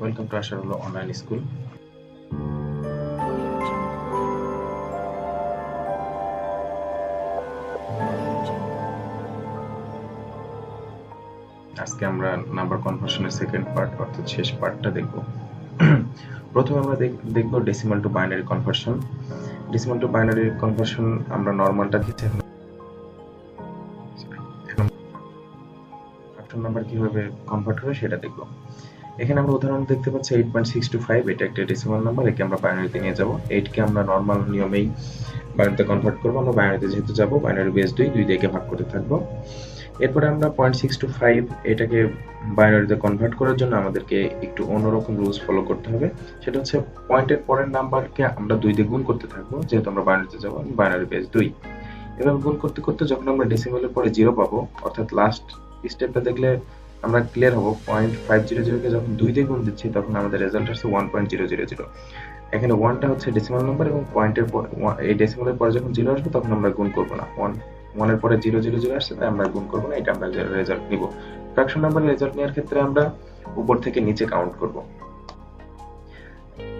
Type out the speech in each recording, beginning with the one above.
Welcome to আশার হলো online school. আজকে আমরা নাম্বার কনভার্সনের সেকেন্ড পার্ট অর্থাৎ শেষ পার্টটা দেখব। প্রথমে আমরা দেখব decimal two binary conversion. Decimal two binary conversion আমরা নরমালটা দিচ্ছি, এখন ফ্র্যাকশন নাম্বার কিভাবে কনভার্ট হবে সেটা দেখব। এখানে আমরা উদাহরণ দেখতে পাচ্ছি 8.625, এটা একটা ডেসিমাল নাম্বার, একে আমরা বাইনারিতে নিয়ে যাব। 8 কে আমরা নরমাল নিয়মেই বাইনারিতে কনভার্ট করব। আমরা বাইনারিতে যেহেতু যাব, বাইনারি বেস 2 দিয়ে ভাগ করতে থাকবো। এরপরে আমরা 0.625 এটাকে বাইনারিতে কনভার্ট করার জন্য আমাদেরকে একটু অন্যরকম রুলস ফলো করতে হবে। সেটা হচ্ছে পয়েন্টের পরের নাম্বারকে আমরা 2 দিয়ে গুণ করতে থাকবো, যেহেতু আমরা বাইনারিতে যাব, বাইনারি বেস 2। এভাবে গুণ করতে করতে যখন আমরা ডেসিমালের পরে 0 পাবো, অর্থাৎ লাস্ট স্টেপটা দেখলে আমরা ক্লিয়ার হবো। 0.500 কে যখন 2 দিয়ে গুণ দিচ্ছি তখন আমাদের রেজাল্ট আসছে 1.000। এখানে 1টা হচ্ছে ডেসিমাল নাম্বার এবং পয়েন্টের পর এই ডেসিমালের পরে যখন 0 আসবে তখন আমরা গুণ করব না। 1 এর পরে 000 আসছে তাই আমরা গুণ করব না, এটা আমরা রেজাল্ট নিব। ফ্র্যাকশন নাম্বারের রেজাল্ট নেওয়ার ক্ষেত্রে আমরা উপর থেকে নিচে কাউন্ট করব।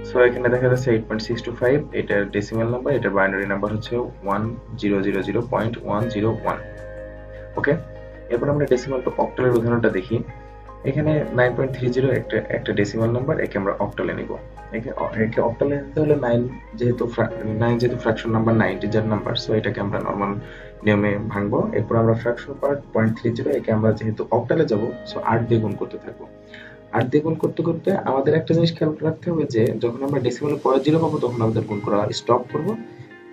সো এখানে দেখা যাচ্ছে 8.625 এটা ডেসিমাল নাম্বার, এটা বাইনারি নাম্বার হচ্ছে 1000.101। ওকে, এরপর আমরা ডেসিমাল টু অক্টালের উদাহরণটা দেখি। এখানে 9.30 একটা ডেসিমাল নাম্বার, একে আমরা অক্টালে নিব। একে অক্টালে নিতে হলে 9 যেহেতু fraction number 9 integer number, so এটাকে আমরা নরমাল নিয়মে ভাঙবো। এরপর আমরা ফ্র্যাকশন পার্ট 0.30 একে আমরা যেহেতু অক্টালে যাব, সো 8 দিয়ে গুণ করতে থাকবো। 8 দিয়ে গুণ করতে করতে আমাদের একটা জিনিস খেয়াল রাখতে হবে যে যখন আমরা ডেসিমালের পরে 0 পাবো তখন আমাদের গুণ করা স্টপ করব।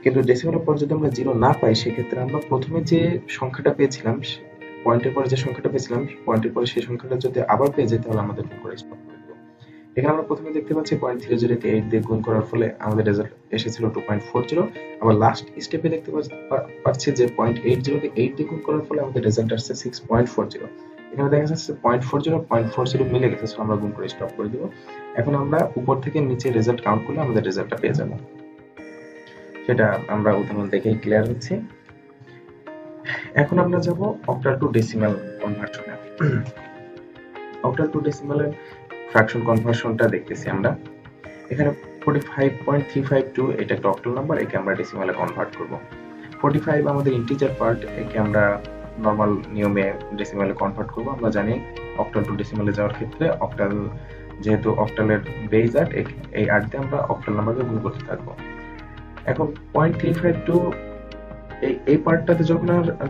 কিন্তু ডেসিমালের পর যদি আমরা 0 না পাই, সেক্ষেত্রে আমরা প্রথমে যে সংখ্যাটা পেয়েছিলাম, পয়েন্টের পরে যে সংখ্যাটা পেয়েছিলাম, পয়েন্টের পরে সেই সংখ্যাটা যদি আবার পেয়ে যাই তাহলে আমাদের গুণ করে স্টপ করে দেব। এখানে আমরা প্রথমে দেখতে পাচ্ছি 0.30 কে 8 দিয়ে গুণ করার ফলে আমাদের রেজাল্ট এসেছিল 2.40। আবার লাস্ট স্টেপে দেখতে পাচ্ছি যে 0.80 কে 8 দিয়ে গুণ করার ফলে আমাদের রেজাল্ট আসছে 6.40। এখানে দেখা যাচ্ছে 0.40 মিলে গেছে, সো আমরা গুণ করে স্টপ করে দিব। এখন আমরা উপর থেকে নিচে রেজাল্ট কাউন্ট করলে আমাদের রেজাল্টটা পেয়ে যাব। সেটা আমরা উদাহরণ দেখেই ক্লিয়ার হচ্ছে। এখন আমরা যাব অক্টাল টু ডেসিমাল কনভার্সনে। অক্টাল টু ডেসিমালের ফ্র্যাকশন কনভার্সনটা দেখতেছি আমরা। এখানে 45.352 এটা একটা অক্টাল নাম্বার, একে আমরা ডেসিমালে কনভার্ট করব। 45 আমাদের ইন্টিজার পার্ট, একে আমরা নরমাল নিয়মে ডেসিমালে কনভার্ট করব। আমরা জানি অক্টাল টু ডেসিমালে যাওয়ার ক্ষেত্রে অক্টাল, যেহেতু অক্টালের বেস 8, এই 8 দিয়ে আমরা অক্টাল নাম্বারকে গুণ করতে থাকবো। এখন 0.352 এই পার্টটাতে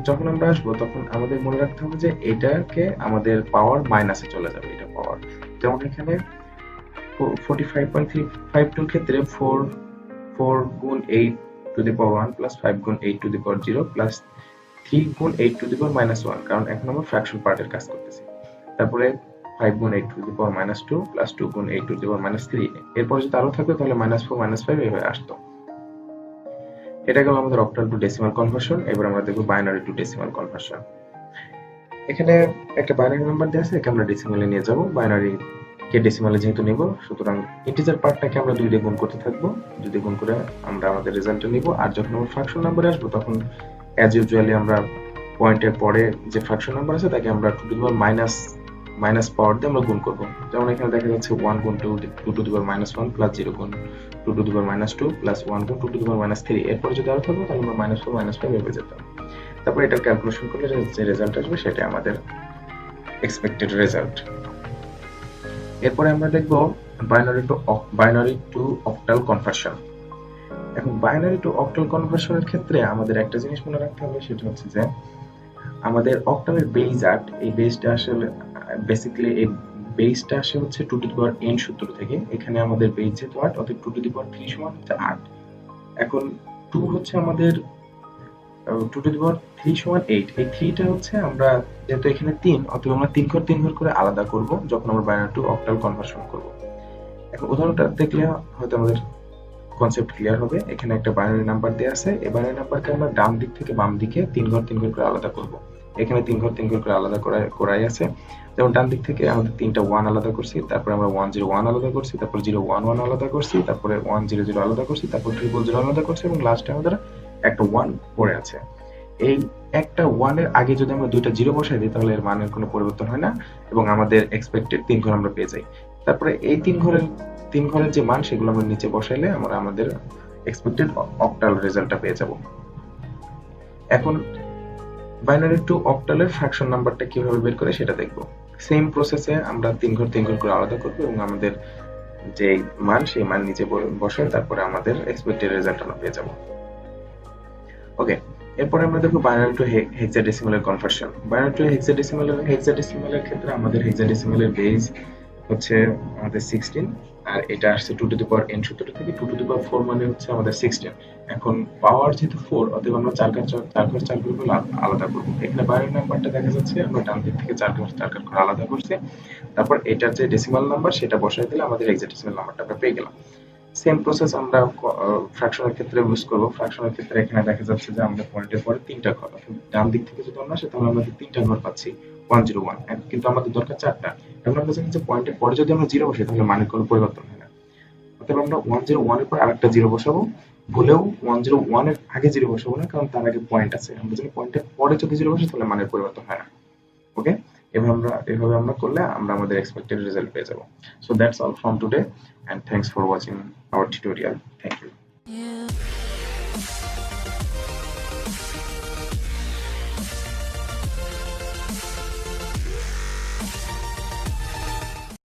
যখন আমরা আসবো তখন আমাদের মনে রাখতে হবে যে এটাকে আমাদের পাওয়ার মাইনাসে চলে যাবে, এটা পাওয়ার। যেমন এখানে 45.352 ক্ষেত্রে 4 গুণ 8 টু দি পাওয়ার 1 প্লাস 5 গুণ 8 টু দি পাওয়ার 0 প্লাস 3 গুণ 8 টু দি পাওয়ার -1, কারণ এখন আমরা ফ্র্যাকশন পার্টের কাজ করতেছি। তারপরে 5 গুণ 8 টু দি পাওয়ার -2 প্লাস 2 গুণ 8 টু দি পাওয়ার -3, এরপর যদি আরো থাকতো তাহলে -4 -5 এইভাবে আসতো। এটা গেল আমাদের অক্টাল টু ডেসিমাল কনভার্সন। এবার আমরা দেখব বাইনারি টু ডেসিমাল কনভার্সন। এখানে একটা বাইনারি নাম্বার দেওয়া আছে, একে আমরা ডেসিমালে নিয়ে যাব। বাইনারি কে ডেসিমালে যেহেতু নিব, সুতরাং ইন্টিজার পার্টটাকে আমরা 2 দিয়ে গুণ করতে থাকবো। 2 দিয়ে গুণ করে আমরা আমাদের রেজাল্টটা নিব। আর যখন আমরা ফ্র্যাকশন নাম্বারে আসবো তখন অ্যাজ ইউজুয়ালি আমরা পয়েন্টের পরে যে ফ্র্যাকশন নাম্বার আছে তাকে আমরা two to the power minus power দিয়ে আমরা গুণ করব। যেমন এখানে দেখা যাচ্ছে 1 গুণ 2 টু দি পাওয়ার -1 প্লাস 0 গুণ 2 টু দি পাওয়ার -2 প্লাস 1 গুণ 2 টু দি পাওয়ার -3, এরপর যদি আরো থাকতো তাহলে আমরা -4 -5 এভাবে যেতাম। তারপর এটা ক্যালকুলেশন করলে যে রেজাল্ট আসবে সেটা আমাদের এক্সপেক্টেড রেজাল্ট। এরপরে আমরা দেখব বাইনারি টু অক্টাল কনভার্সন। এখন বাইনারি টু অক্টাল কনভার্সনের ক্ষেত্রে আমাদের একটা জিনিস মনে রাখতে হবে, সেটা হচ্ছে যে আমাদের অক্টালের বেস 8, এই বেসটা আসলে বেসিক্যালি এই বেসটা আসে হচ্ছে 2 টু দি পাওয়ার n সূত্র থেকে। এখানে আমাদের বেস যেহেতু 8, অর্থাৎ 2 টু দি পাওয়ার 3 সমান হচ্ছে 8। এখন 2 হচ্ছে আমাদের 2 টু দি পাওয়ার 3 সমান 8। এই 3টা হচ্ছে আমরা যেহেতু এখানে 3, অতএব আমরা 3 ঘর করে আলাদা করব যখন আমরা বাইনারি টু অক্টাল কনভার্সন করব। এখন উদাহরণটা দেখলে হয়তো আমাদের কনসেপ্ট ক্লিয়ার হবে। এখানে একটা বাইনারি নাম্বার দেওয়া আছে, এই বাইনারি নাম্বারকে আমরা ডান দিক থেকে বাম দিকে 3 ঘর করে আলাদা করব। এখানে 3 ঘর করে আলাদা করাই আছে। যেমন ডান দিক থেকে আমাদের 3টা 1 আলাদা করছি, তারপরে আমরা 101 আলাদা করছি, তারপর 011 আলাদা করছি, তারপরে 100 আলাদা করছি, তারপর 000 আলাদা করছি এবং লাস্টে আমাদের একটা 1 পড়ে আছে। এই একটা 1 এর আগে যদি আমরা দুইটা 0 বসাই দিই তাহলে এর মানের কোনো পরিবর্তন হয় না এবং আমাদের এক্সপেক্টেড 3 ঘর আমরা পেয়ে যাই। তারপরে এই তিন ঘরের যে মান সেগুলো আমরা নিচে বসাইলে আমরা আমাদের এক্সপেক্টেড অক্টাল রেজাল্টটা পেয়ে যাব। এখন বাইনারি টু অক্টালের ফ্র্যাকশন নাম্বারটা কিভাবে বের করে সেটা দেখব। সেম প্রসেসে আমরা তিন ঘর করে আলাদা করব এবং আমাদের যে মান সেই মান নিচে বসে তারপরে আমাদের এক্সপেক্টেড রেজাল্ট আমরা পেয়ে যাব। ওকে, এরপরে আমরা দেখব বাইনারি টু হেক্সাডেসিমালের কনভার্সন। বাইনারি টু হেক্সাডেসিমালের ক্ষেত্রে আমাদের হেক্সাডেসিমালের বেস হচ্ছে আমাদের 16 আর এটা আসছে 2 টু দি পাওয়ার n সূত্র থেকে 2 টু দি পাওয়ার 4 মানে হচ্ছে আমাদের 16। এখন পাওয়ার যেহেতু 4 অতএব আমরা চার ঘর করে আলাদা করব। এখানে বাইনারি নাম্বারটা দেখা যাচ্ছে আমরা ডান দিক থেকে চার ঘর করে আলাদা করছি। তারপর এটার যে ডেসিমাল নাম্বার সেটা বসাই দিলে আমাদের হেক্সাডেসিমাল নাম্বারটা আমরা পেয়ে গেলাম। সেম প্রসেস আমরা ফ্র্যাকশনের ক্ষেত্রে ইউজ করব। ফ্র্যাকশনের ক্ষেত্রে এখানে দেখা যাচ্ছে যে আমাদের পয়েন্টের পরে তিনটা ঘর, ডান দিক থেকে যদি আমরা আসে তাহলে আমাদের তিনটা ঘর পাচ্ছি 101, কিন্তু আমাদের দরকার চারটা। এখন আমরা জানি যে পয়েন্টের পরে যদি আমরা জিরো বসাই তাহলে মানের কোনো পরিবর্তন হয় না, অতএব আমরা 101 এর পর আরেকটা জিরো বসাবো। ভুলেও 101 এর আগে জিরো বসাবো না, কারণ তার আগে পয়েন্ট আছে। আমরা জানি পয়েন্টের পরে যদি জিরো বসাই তাহলে মানের পরিবর্তন হয় না। ওকে, এভাবে আমরা করলে আমরা আমাদের এক্সপেক্টেড রেজাল্ট পেয়ে যাব। So that's all from today and thanks for watching our tutorial. Thank you.